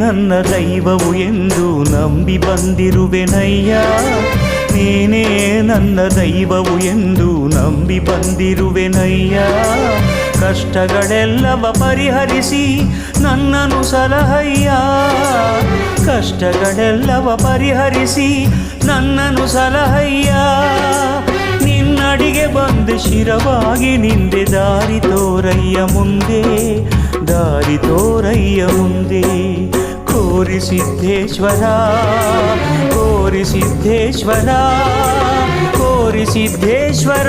ನನ್ನ ದೈವವು ಎಂದು ನಂಬಿ ಬಂದಿರುವೆನಯ್ಯ. ನೀನೇ ನನ್ನ ದೈವವು ಎಂದು ನಂಬಿ ಬಂದಿರುವೆನಯ್ಯ. ಕಷ್ಟಗಳೆಲ್ಲವ ಪರಿಹರಿಸಿ ನನ್ನನು ಸಲಹಯ್ಯ. ಕಷ್ಟಗಳೆಲ್ಲವ ಪರಿಹರಿಸಿ ನನ್ನನು ಸಲಹಯ್ಯ. ನಿನ್ನಡಿಗೆ ಬಂದು ಶಿರವಾಗಿ ನಿಂದೆ ದಾರಿ ತೋರಯ್ಯ ಮುಂದೆ, ದಾರಿ ತೋರಯ್ಯ ಮುಂದೆ. ಕೋರಿ ಸಿದ್ದೇಶ್ವರ, ಕೋರಿ ಸಿದ್ದೇಶ್ವರ, ಕೋರಿ ಸಿದ್ದೇಶ್ವರ.